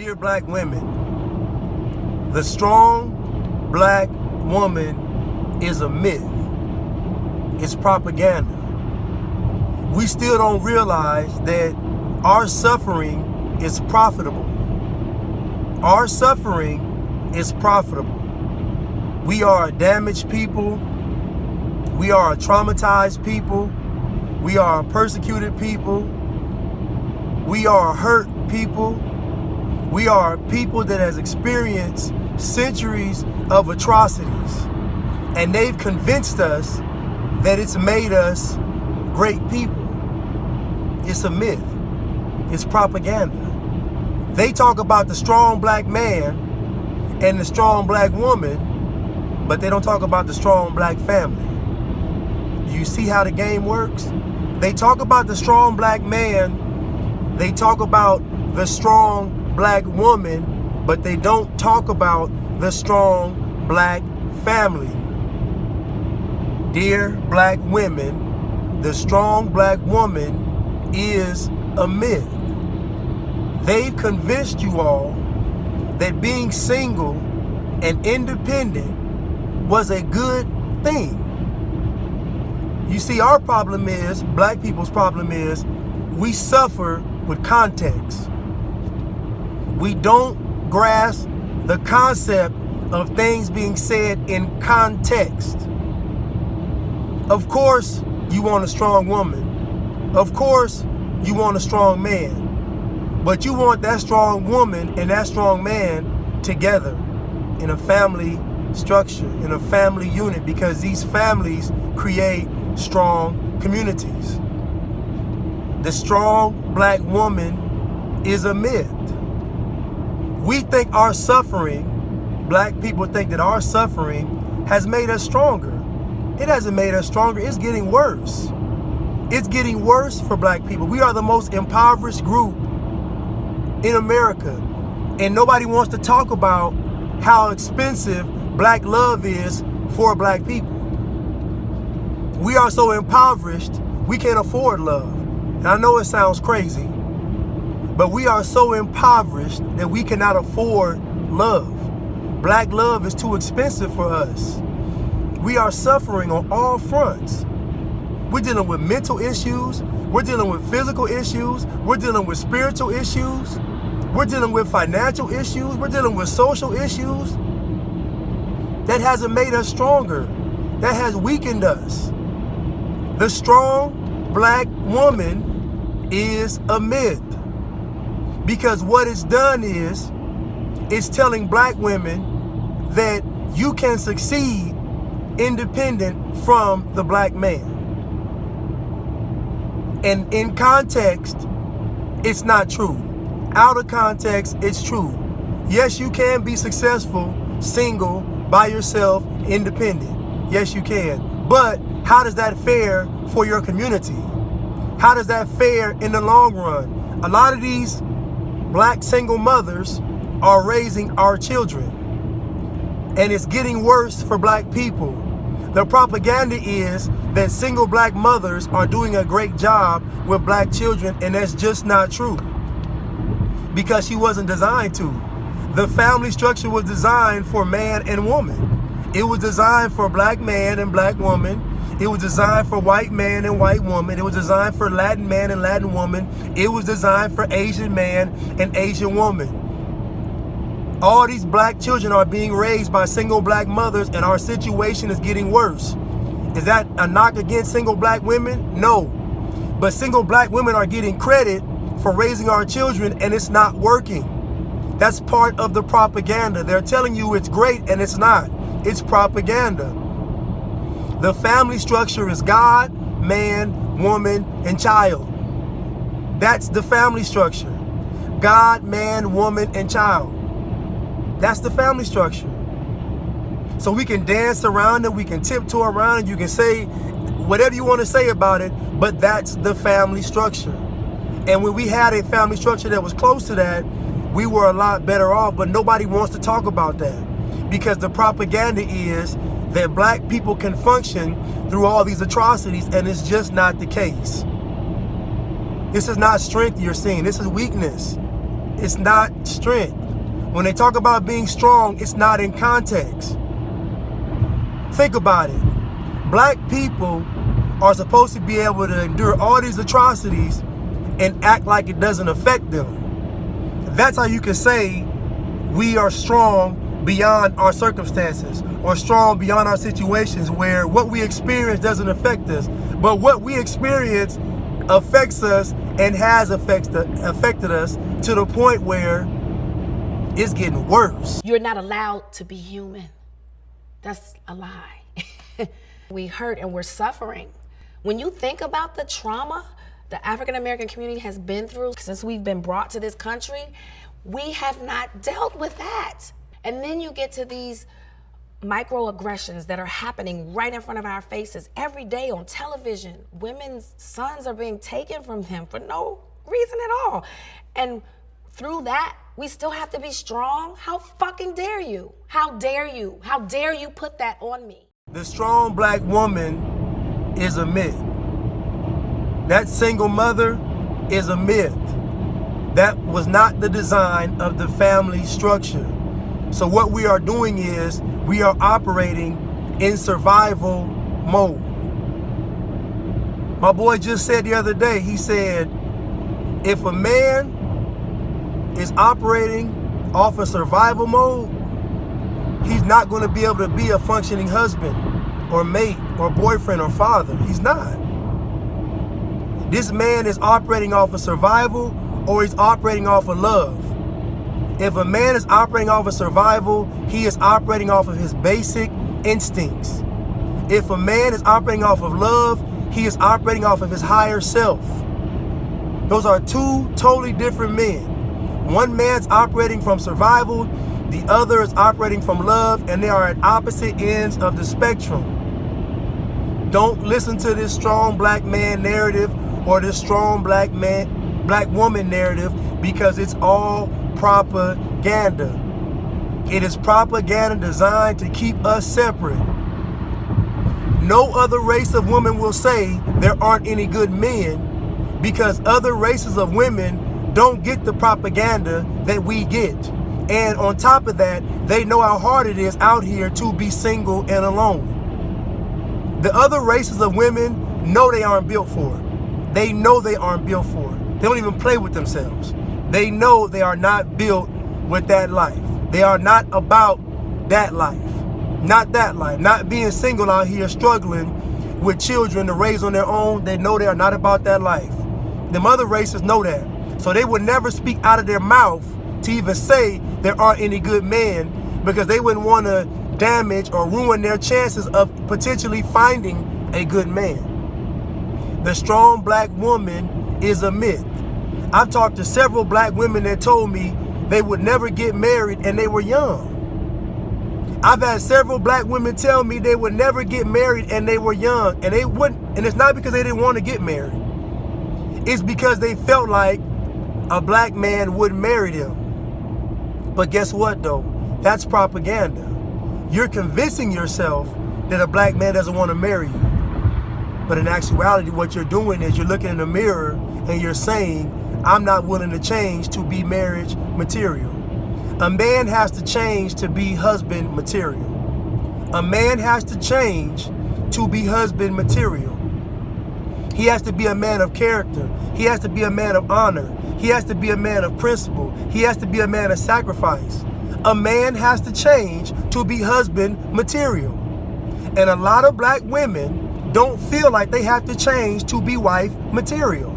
Dear black women, the strong black woman is a myth. It's propaganda. We still don't realize that our suffering is profitable. Our suffering is profitable. We are a damaged people. We are a traumatized people. We are a persecuted people. We are a hurt people. We are a people that has experienced centuries of atrocities, and they've convinced us that it's made us great people. It's a myth. It's propaganda. They talk about the strong black man and the strong black woman, but they don't talk about the strong black family. You see how the game works? They talk about the strong black man, they talk about the strong black woman, but they don't talk about the strong black family. Dear black women, the strong black woman is a myth. They've convinced you all that being single and independent was a good thing. You see, our problem is, black people's problem is, we suffer with context. We don't grasp the concept of things being said in context. Of course, you want a strong woman. Of course, you want a strong man. But you want that strong woman and that strong man together in a family structure, in a family unit, because these families create strong communities. The strong black woman is a myth. We think our suffering, black people think that our suffering has made us stronger. It hasn't made us stronger. It's getting worse. It's getting worse for black people. We are the most impoverished group in America, and nobody wants to talk about how expensive black love is for black people. We are so impoverished, we can't afford love. And I know it sounds crazy, but we are so impoverished that we cannot afford love. Black love is too expensive for us. We are suffering on all fronts. We're dealing with mental issues. We're dealing with physical issues. We're dealing with spiritual issues. We're dealing with financial issues. We're dealing with social issues. That hasn't made us stronger. That has weakened us. The strong black woman is a myth. Because what it's done is, it's telling black women that you can succeed independent from the black man. And in context, it's not true. Out of context, it's true. Yes, you can be successful, single, by yourself, independent. Yes, you can. But how does that fare for your community? How does that fare in the long run? A lot of these black single mothers are raising our children, and it's getting worse for black people. The propaganda is that single black mothers are doing a great job with black children, and that's just not true, because she wasn't designed to. The family structure was designed for man and woman. It was designed for black man and black woman. It was designed for white man and white woman. It was designed for Latin man and Latin woman. It was designed for Asian man and Asian woman. All these black children are being raised by single black mothers, and our situation is getting worse. Is that a knock against single black women? No. But single black women are getting credit for raising our children, and it's not working. That's part of the propaganda. They're telling you it's great, and it's not. It's propaganda. The family structure is God, man, woman, and child. That's the family structure. God, man, woman, and child. That's the family structure. So we can dance around it, we can tiptoe around it, you can say whatever you want to say about it, but that's the family structure. And when we had a family structure that was close to that, we were a lot better off, but nobody wants to talk about that, because the propaganda is that black people can function through all these atrocities, and it's just not the case. This is not strength you're seeing, this is weakness. it's not strength. When they talk about being strong, it's not in context. Think about it. Black people are supposed to be able to endure all these atrocities and act like it doesn't affect them. That's how you can say we are strong beyond our circumstances, or strong beyond our situations, where what we experience doesn't affect us. But what we experience affects us and has affected us to the point where it's getting worse. You're not allowed to be human. That's a lie. We hurt and we're suffering. When you think about the trauma the African American community has been through since we've been brought to this country, we have not dealt with that. And then you get to these microaggressions that are happening right in front of our faces every day on television. Women's sons are being taken from them for no reason at all. And through that, we still have to be strong? How fucking dare you? How dare you? How dare you put that on me? The strong black woman is a myth. That single mother is a myth. That was not the design of the family structure. So what we are doing is we are operating in survival mode. My boy just said the other day, he said, if a man is operating off of survival mode, he's not going to be able to be a functioning husband or mate or boyfriend or father. He's not. This man is operating off of survival, or he's operating off of love. If a man is operating off of survival, he is operating off of his basic instincts. If a man is operating off of love, he is operating off of his higher self. Those are two totally different men. One man's operating from survival, the other is operating from love, and they are at opposite ends of the spectrum. Don't listen to this strong black man narrative or this strong black woman narrative, because it's all propaganda. It is propaganda designed to keep us separate. No other race of women will say there aren't any good men, because other races of women don't get the propaganda that we get. And on top of that, they know how hard it is out here to be single and alone. The other races of women know they aren't built for it. They know they aren't built for it. They don't even play with themselves. They know they are not built with that life. They are not about that life. Not that life. Not being single out here struggling with children to raise on their own. They know they are not about that life. Them other races know that. So they would never speak out of their mouth to even say there aren't any good men, because they wouldn't want to damage or ruin their chances of potentially finding a good man. The strong black woman is a myth. I've talked to several black women that told me they would never get married and they were young. I've had several black women tell me they would never get married and they were young, and they wouldn't, and it's not because they didn't want to get married. It's because they felt like a black man would marry them. But guess what though? That's propaganda. You're convincing yourself that a black man doesn't want to marry you. But in actuality, what you're doing is you're looking in the mirror and you're saying, I'm not willing to change to be marriage material. A man has to change to be husband material. A man has to change to be husband material. He has to be a man of character. He has to be a man of honor. He has to be a man of principle. He has to be a man of sacrifice. A man has to change to be husband material. And a lot of black women don't feel like they have to change to be wife material,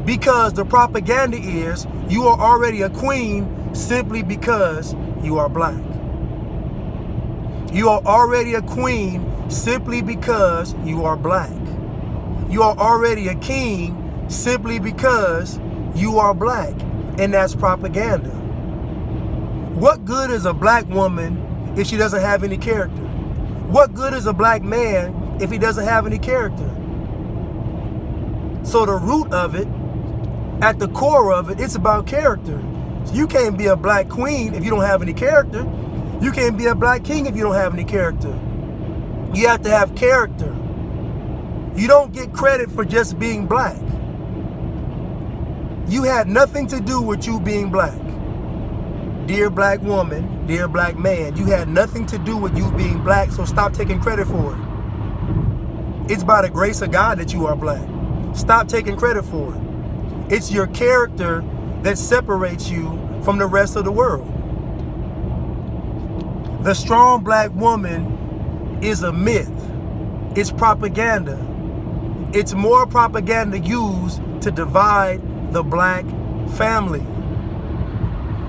because the propaganda is you are already a queen simply because you are black. You are already a queen simply because you are black. You are already a king simply because you are black. And that's propaganda. What good is a black woman if she doesn't have any character? What good is a black man if he doesn't have any character? So the root of it, at the core of it, it's about character. So you can't be a black queen if you don't have any character. You can't be a black king if you don't have any character. You have to have character. You don't get credit for just being black. You had nothing to do with you being black. dear black woman, dear black man, you had nothing to do with you being black, so stop taking credit for it. It's by the grace of God that you are black. Stop taking credit for it. It's your character that separates you from the rest of the world. The strong black woman is a myth. It's propaganda. It's more propaganda used to divide the black family.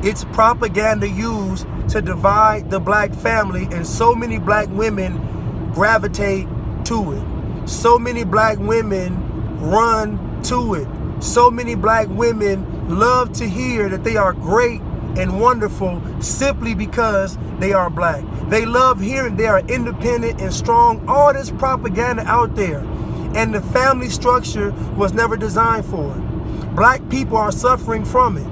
It's propaganda used to divide the black family, and so many black women gravitate to it. So many black women run to it. So many black women love to hear that they are great and wonderful simply because they are black. They love hearing they are independent and strong. All this propaganda out there, and the family structure was never designed for it. Black people are suffering from it.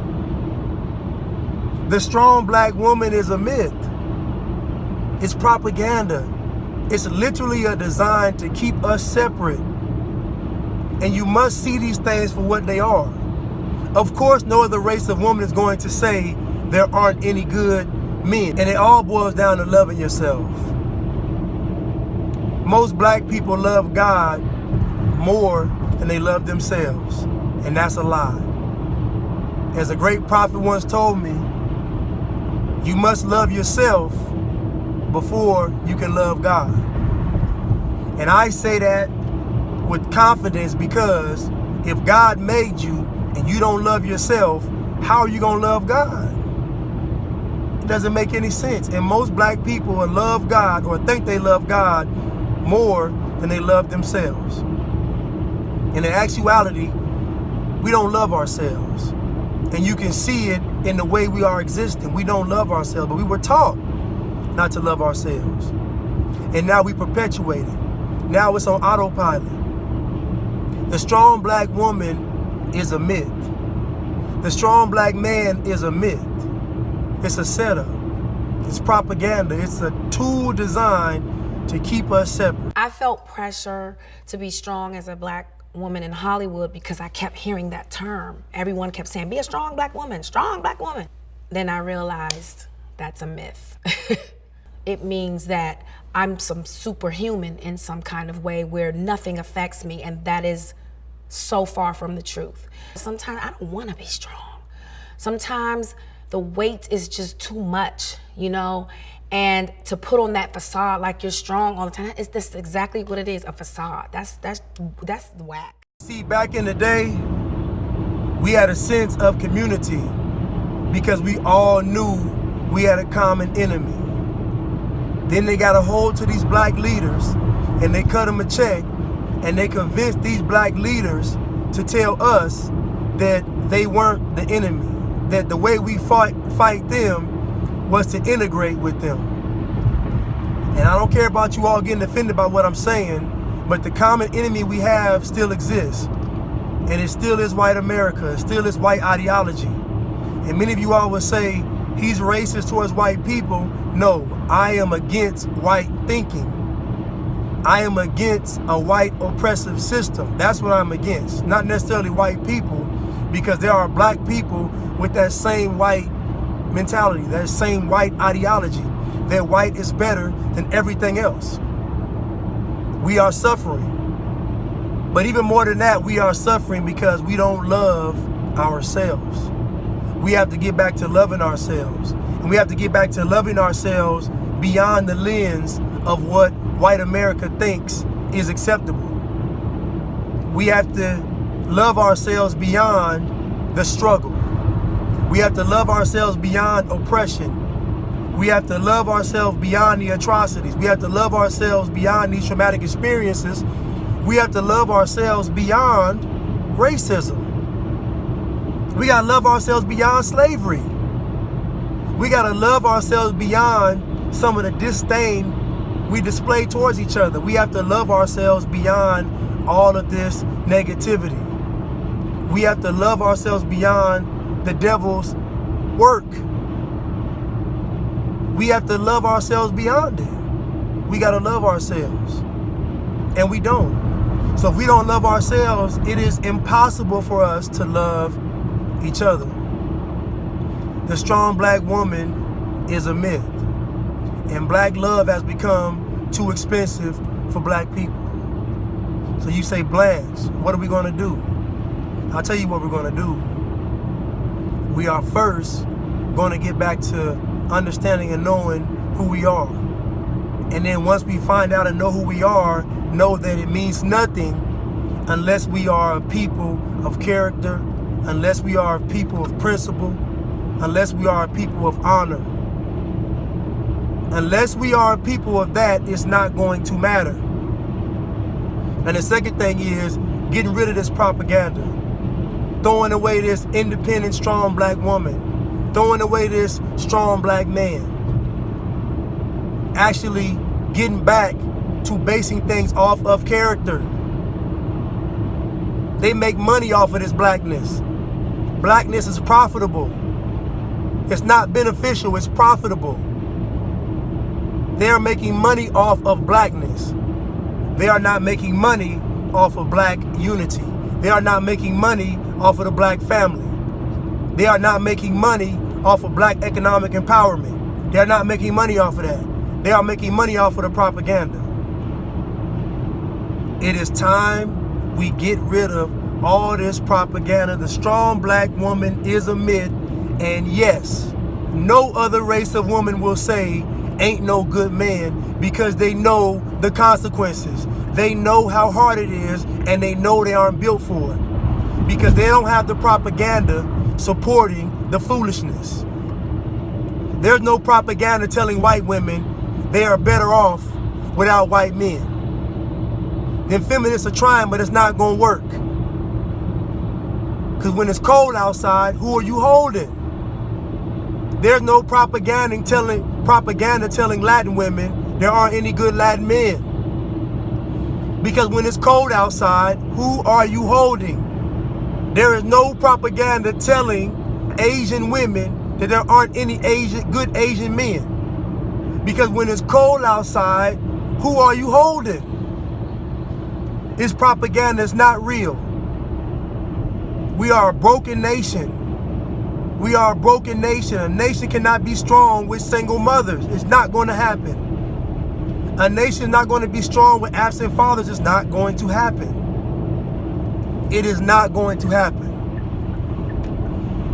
The strong black woman is a myth. It's propaganda. It's literally a design to keep us separate. And you must see these things for what they are. Of course, no other race of woman is going to say there aren't any good men. And it all boils down to loving yourself. Most black people love God more than they love themselves. And that's a lie. As a great prophet once told me, you must love yourself before you can love God. And I say that with confidence, because if God made you and you don't love yourself, how are you going to love God? It doesn't make any sense. And most black people will love God or think they love God more than they love themselves. In actuality, we don't love ourselves. And you can see it in the way we are existing. We don't love ourselves, but we were taught not to love ourselves. And now we perpetuate it. Now it's on autopilot. The strong black woman is a myth. The strong black man is a myth. It's a setup. It's propaganda. It's a tool designed to keep us separate. I felt pressure to be strong as a black woman in Hollywood because I kept hearing that term. Everyone kept saying, be a strong black woman, strong black woman. Then I realized that's a myth. It means that I'm some superhuman in some kind of way where nothing affects me, and that is so far from the truth. Sometimes I don't want to be strong. Sometimes the weight is just too much, you know? And to put on that facade like you're strong all the time, that's exactly what it is, a facade. That's whack. See, back in the day, we had a sense of community because we all knew we had a common enemy. Then they got a hold to these black leaders and they cut them a check, and they convinced these black leaders to tell us that they weren't the enemy, that the way we fight them was to integrate with them. And I don't care about you all getting offended by what I'm saying, but the common enemy we have still exists. And it still is white America. It still is white ideology. And many of you all would say, he's racist towards white people. No, I am against white thinking. I am against a white oppressive system. That's what I'm against. Not necessarily white people, because there are black people with that same white mentality, that same white ideology, that white is better than everything else. We are suffering. But even more than that, we are suffering because we don't love ourselves. We have to get back to loving ourselves. And we have to get back to loving ourselves beyond the lens of what white America thinks is acceptable. We have to love ourselves beyond the struggle. We have to love ourselves beyond oppression. We have to love ourselves beyond the atrocities. We have to love ourselves beyond these traumatic experiences. We have to love ourselves beyond racism. We gotta love ourselves beyond slavery. We gotta love ourselves beyond some of the disdain we display towards each other. We have to love ourselves beyond all of this negativity. We have to love ourselves beyond the devil's work. We have to love ourselves beyond it. We gotta love ourselves. And we don't. So if we don't love ourselves, it is impossible for us to love each other. the strong black woman is a myth. And black love has become too expensive for black people. So you say, Blanche, what are we going to do? I'll tell you what we're going to do. We are first going to get back to understanding and knowing who we are. And then once we find out and know who we are, know that it means nothing unless we are a people of character, unless we are a people of principle, unless we are a people of honor. Unless we are a people of that, it's not going to matter. And the second thing is getting rid of this propaganda. Throwing away this independent, strong black woman. Throwing away this strong black man. Actually getting back to basing things off of character. They make money off of this blackness. Blackness is profitable. It's not beneficial, it's profitable. They are making money off of blackness. They are not making money off of black unity. They are not making money off of the black family. They are not making money off of black economic empowerment. They are not making money off of that. They are making money off of the propaganda. It is time we get rid of all this propaganda. The strong black woman is a myth. And yes, no other race of woman will say ain't no good man, because they know the consequences. They know how hard it is, and they know they aren't built for it, because they don't have the propaganda supporting the foolishness. There's no propaganda telling white women they are better off without white men. Then feminists are trying, but it's not going to work. Because when it's cold outside, who are you holding? There's no propaganda telling Latin women there aren't any good Latin men. Because when it's cold outside, who are you holding? There is no propaganda telling Asian women that there aren't any good Asian men. Because when it's cold outside, who are you holding? This propaganda is not real. We are a broken nation. We are a broken nation. A nation cannot be strong with single mothers. It's not going to happen. A nation is not going to be strong with absent fathers. It's not going to happen. It is not going to happen.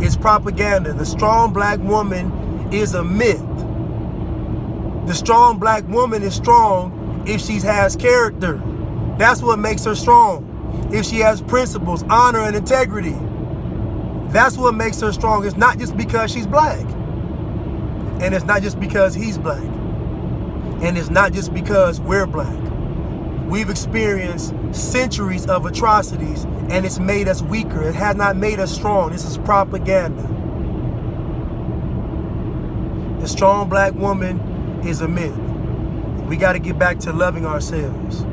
It's propaganda. The strong black woman is a myth. The strong black woman is strong if she has character. That's what makes her strong. If she has principles, honor, and integrity. That's what makes her strong. It's not just because she's black. And it's not just because he's black. And it's not just because we're black. We've experienced centuries of atrocities, and it's made us weaker. It has not made us strong. This is propaganda. The strong black woman is a myth. We got to get back to loving ourselves.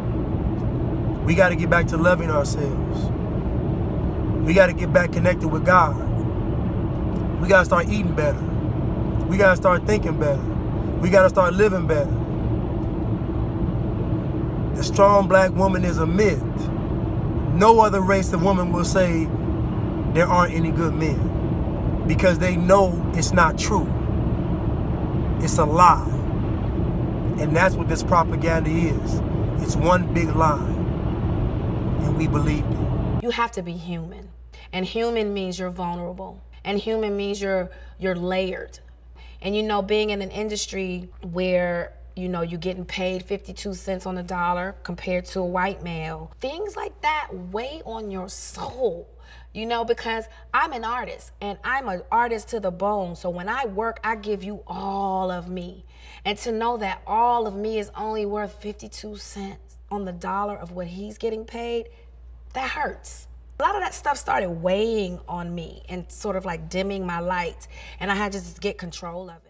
We got to get back to loving ourselves. We got to get back connected with God. We got to start eating better. We got to start thinking better. We got to start living better. The strong black woman is a myth. No other race of woman will say there aren't any good men, because they know it's not true. It's a lie. And that's what this propaganda is. It's one big lie. And we believed it. You have to be human. And human means you're vulnerable. And human means you're layered. And you know, being in an industry where, you know, you're getting paid 52 cents on the dollar compared to a white male, things like that weigh on your soul. You know, because I'm an artist, and I'm an artist to the bone. So when I work, I give you all of me. And to know that all of me is only worth 52 cents on the dollar of what he's getting paid, that hurts. A lot of that stuff started weighing on me and sort of like dimming my light, and I had to just get control of it.